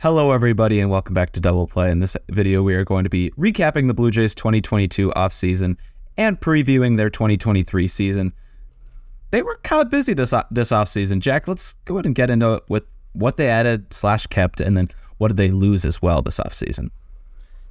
Hello, everybody, and welcome back to Double Play. In this video, we are going to be recapping the Blue Jays' 2022 offseason and previewing their 2023 season. They were kind of busy this offseason. Jack, let's go ahead and get into it with what they added / kept, and then what did they lose as well this offseason.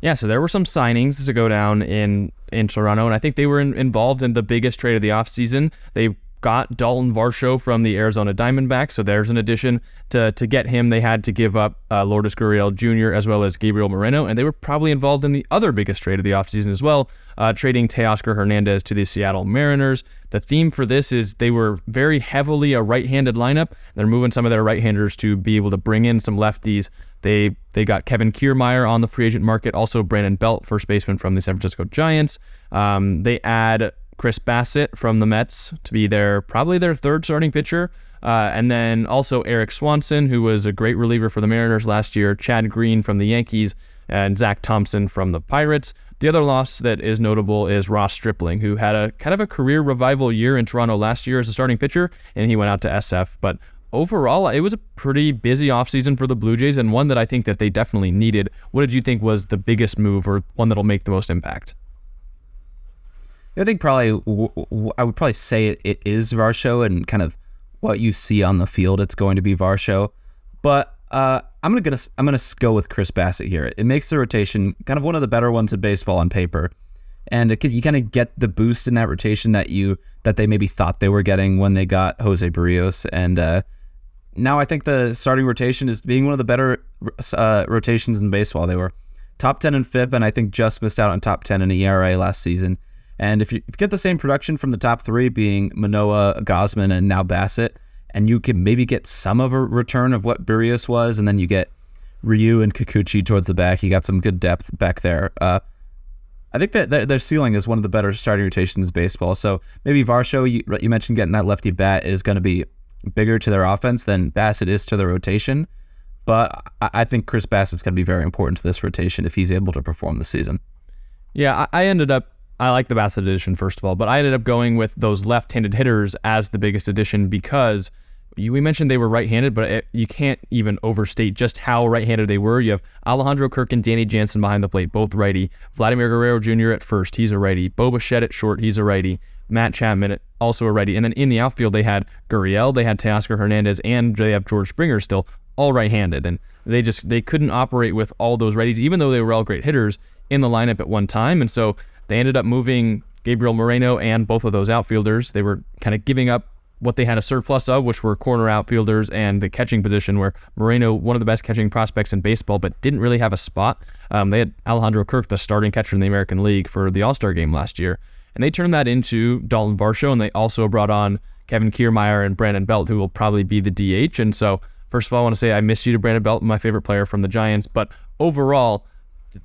Yeah, so there were some signings to go down in Toronto, and I think they were involved in the biggest trade of the offseason. They got Dalton Varsho from the Arizona Diamondbacks, so there's an addition. To get him, they had to give up Lourdes Gurriel Jr. as well as Gabriel Moreno, and they were probably involved in the other biggest trade of the offseason as well, trading Teoscar Hernandez to the Seattle Mariners. The theme for this is they were very heavily a right-handed lineup. They're moving some of their right-handers to be able to bring in some lefties. They got Kevin Kiermaier on the free agent market, also Brandon Belt, first baseman from the San Francisco Giants. They add Chris Bassett from the Mets to be probably their third starting pitcher. And then also Eric Swanson, who was a great reliever for the Mariners last year, Chad Green from the Yankees, and Zach Thompson from the Pirates. The other loss that is notable is Ross Stripling, who had a kind of a career revival year in Toronto last year as a starting pitcher, and he went out to SF. But overall, it was a pretty busy offseason for the Blue Jays, and one that I think that they definitely needed. What did you think was the biggest move, or one that'll make the most impact? I think I would probably say it is Varsho, and kind of what you see on the field, it's going to be Varsho. But I'm gonna go with Chris Bassett here. It makes the rotation kind of one of the better ones in baseball on paper, and you kind of get the boost in that rotation that they maybe thought they were getting when they got Jose Barrios. And now I think the starting rotation is being one of the better rotations in baseball. They were top 10 in FIP, and I think just missed out on top 10 in ERA last season. And if you get the same production from the top three, being Manoah, Gausman, and now Bassett, and you can maybe get some of a return of what Barrios was, and then you get Ryu and Kikuchi towards the back, you got some good depth back there. I think that their ceiling is one of the better starting rotations in baseball. So maybe Varsho, you mentioned getting that lefty bat, is going to be bigger to their offense than Bassett is to the rotation. But I think Chris Bassett's going to be very important to this rotation if he's able to perform this season. Yeah, I like the Bassett addition, first of all, but I ended up going with those left-handed hitters as the biggest addition because we mentioned they were right-handed, but you can't even overstate just how right-handed they were. You have Alejandro Kirk and Danny Jansen behind the plate, both righty. Vladimir Guerrero Jr. at first, he's a righty. Bo Bichette at short, he's a righty. Matt Chapman, also a righty. And then in the outfield, they had Gurriel, they had Teoscar Hernandez, and they have George Springer still, all right-handed. And they couldn't operate with all those righties, even though they were all great hitters in the lineup at one time. And so they ended up moving Gabriel Moreno and both of those outfielders. They were kind of giving up what they had a surplus of, which were corner outfielders and the catching position, where Moreno, one of the best catching prospects in baseball, but didn't really have a spot. They had Alejandro Kirk, the starting catcher in the American League, for the All-Star game last year. And they turned that into Dalton Varsho, and they also brought on Kevin Kiermaier and Brandon Belt, who will probably be the DH. And so, first of all, I want to say I miss you to Brandon Belt, my favorite player from the Giants. But overall,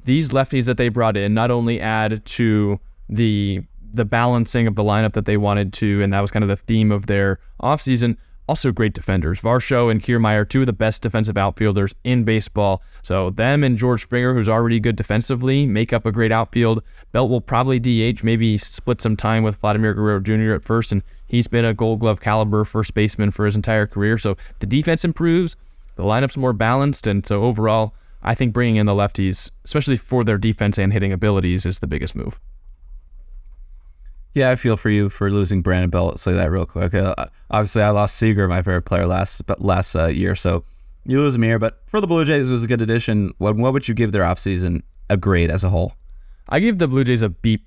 these lefties that they brought in not only add to the balancing of the lineup that they wanted to, and that was kind of the theme of their offseason, also great defenders. Varsho and Kiermaier, two of the best defensive outfielders in baseball. So them and George Springer, who's already good defensively, make up a great outfield. Belt will probably DH, maybe split some time with Vladimir Guerrero Jr. at first, and he's been a Gold Glove caliber first baseman for his entire career. So the defense improves, the lineup's more balanced, and so overall, I think bringing in the lefties, especially for their defense and hitting abilities, is the biggest move. Yeah, I feel for you for losing Brandon Belt. Say that real quick. Obviously, I lost Seager, my favorite player, last year, so you lose him here. But for the Blue Jays, it was a good addition. What would you give their offseason a grade as a whole? I give the Blue Jays a B+,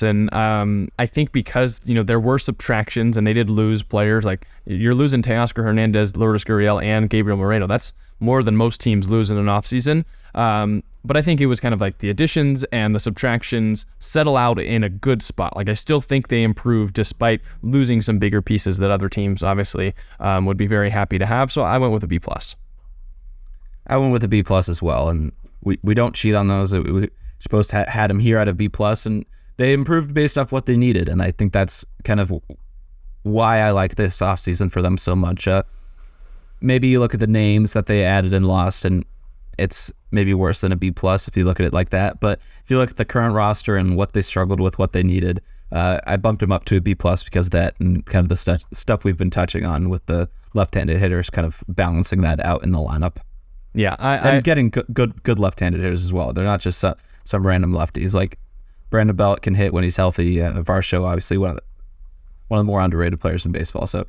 and I think because there were subtractions and they did lose players. Like you're losing Teoscar Hernandez, Lourdes Gurriel, and Gabriel Moreno. That's more than most teams lose in an offseason. But I think it was kind of like the additions and the subtractions settle out in a good spot. Like I still think they improved despite losing some bigger pieces that other teams obviously would be very happy to have. So I went with a B+. I went with a B+ as well, and we don't cheat on those. We supposed to had them here at a B+, and they improved based off what they needed, and I think that's kind of why I like this offseason for them so much. Maybe you look at the names that they added and lost, and it's maybe worse than a B+ if you look at it like that. But if you look at the current roster and what they struggled with, what they needed, I bumped them up to a B+ because of that and kind of the stuff we've been touching on with the left-handed hitters, kind of balancing that out in the lineup. Yeah, and getting good left-handed hitters as well. They're not just some random lefties. Like Brandon Belt can hit when he's healthy. Varsho, obviously one of the more underrated players in baseball. So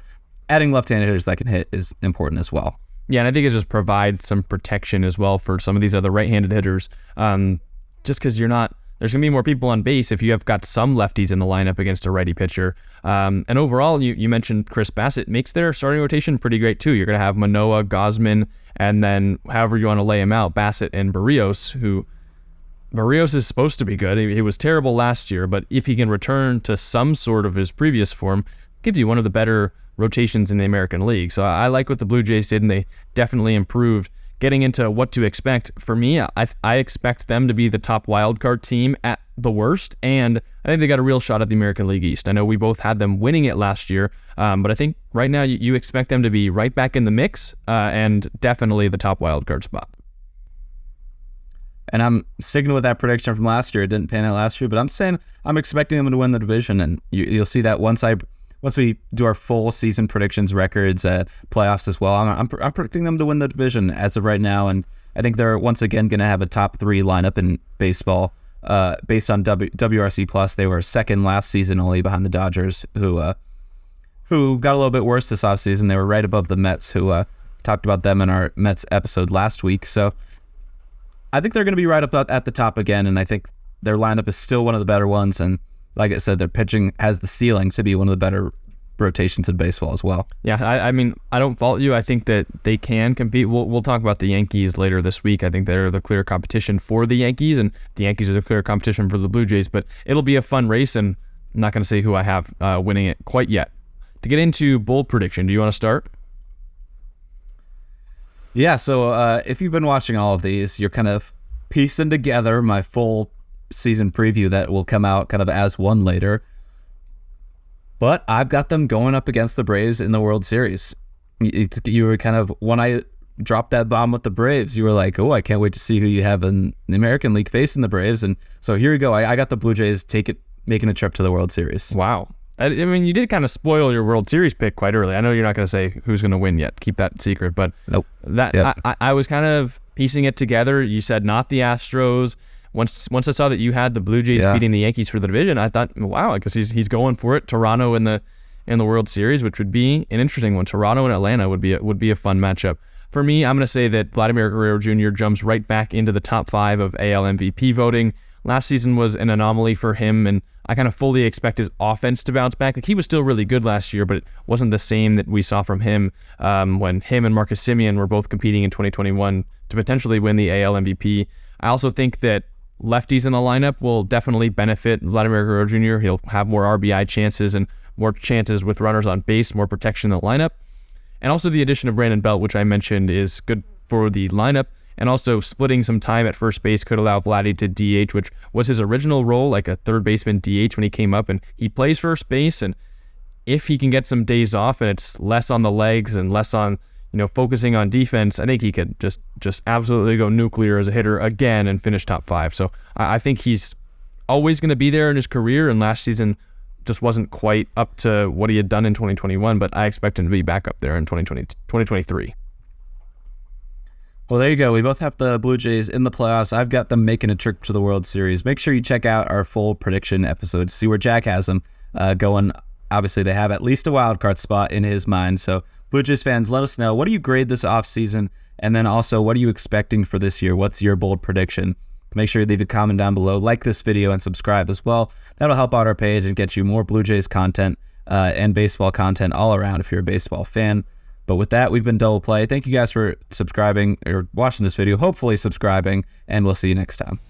adding left-handed hitters that can hit is important as well. Yeah, and I think it just provides some protection as well for some of these other right-handed hitters. Just because there's going to be more people on base if you have got some lefties in the lineup against a righty pitcher. And overall, you mentioned Chris Bassett makes their starting rotation pretty great too. You're going to have Manoah, Gosman, and then however you want to lay him out, Bassett and Barrios, who Barrios is supposed to be good. He was terrible last year, but if he can return to some sort of his previous form, gives you one of the better rotations in the American League. So I like what the Blue Jays did, and they definitely improved. Getting into what to expect, for me, I expect them to be the top wildcard team at the worst, and I think they got a real shot at the American League East. I know we both had them winning it last year, but I think right now you expect them to be right back in the mix, and definitely the top wildcard spot. And I'm sticking with that prediction from last year. It didn't pan out last year, but I'm saying I'm expecting them to win the division, and you'll see that once we do our full season predictions, records, playoffs as well. I'm predicting them to win the division as of right now, and I think they're once again going to have a top 3 lineup in baseball. Based on WRC Plus, they were second last season, only behind the Dodgers, who got a little bit worse this offseason. They were right above the Mets, who talked about them in our Mets episode last week. So I think they're going to be right up at the top again, and I think their lineup is still one of the better ones, and like I said, their pitching has the ceiling to be one of the better rotations in baseball as well. Yeah, I mean, I don't fault you. I think that they can compete. We'll talk about the Yankees later this week. I think they're the clear competition for the Yankees, and the Yankees are the clear competition for the Blue Jays. But it'll be a fun race, and I'm not going to say who I have winning it quite yet. To get into bold prediction, do you want to start? Yeah, so if you've been watching all of these, you're kind of piecing together my full season preview that will come out kind of as one later. But I've got them going up against the Braves in the World Series. You were kind of, when I dropped that bomb with the Braves, you were like, oh, I can't wait to see who you have in the American League facing the Braves. And so here you go. I got the Blue Jays making a trip to the World Series. Wow. I mean, you did kind of spoil your World Series pick quite early. I know you're not going to say who's going to win yet. Keep that secret. But nope. I was kind of piecing it together. You said not the Astros. Once I saw that you had the Blue Jays beating the Yankees for the division, I thought, wow, because he's going for it. Toronto in the World Series, which would be an interesting one. Toronto and Atlanta would be a fun matchup. For me, I'm going to say that Vladimir Guerrero Jr. jumps right back into the top 5 of AL MVP voting. Last season was an anomaly for him, and I kind of fully expect his offense to bounce back. Like, he was still really good last year, but it wasn't the same that we saw from him when him and Marcus Semien were both competing in 2021 to potentially win the AL MVP. I also think that lefties in the lineup will definitely benefit Vladimir Guerrero Jr. He'll have more RBI chances and more chances with runners on base, more protection in the lineup. And also the addition of Brandon Belt, which I mentioned, is good for the lineup. And also splitting some time at first base could allow Vladdy to DH, which was his original role, like a third baseman DH when he came up. And he plays first base, and if he can get some days off and it's less on the legs and less on focusing on defense, I think he could just absolutely go nuclear as a hitter again and finish top 5. So I think he's always going to be there in his career, and last season just wasn't quite up to what he had done in 2021, but I expect him to be back up there in 2023. Well, there you go. We both have the Blue Jays in the playoffs. I've got them making a trip to the World Series. Make sure you check out our full prediction episode to see where Jack has them going. Obviously, they have at least a wild card spot in his mind, so Blue Jays fans, let us know, what do you grade this offseason? And then also, what are you expecting for this year? What's your bold prediction? Make sure you leave a comment down below, like this video, and subscribe as well. That'll help out our page and get you more Blue Jays content and baseball content all around if you're a baseball fan. But with that, we've been Double Play. Thank you guys for subscribing or watching this video, hopefully subscribing, and we'll see you next time.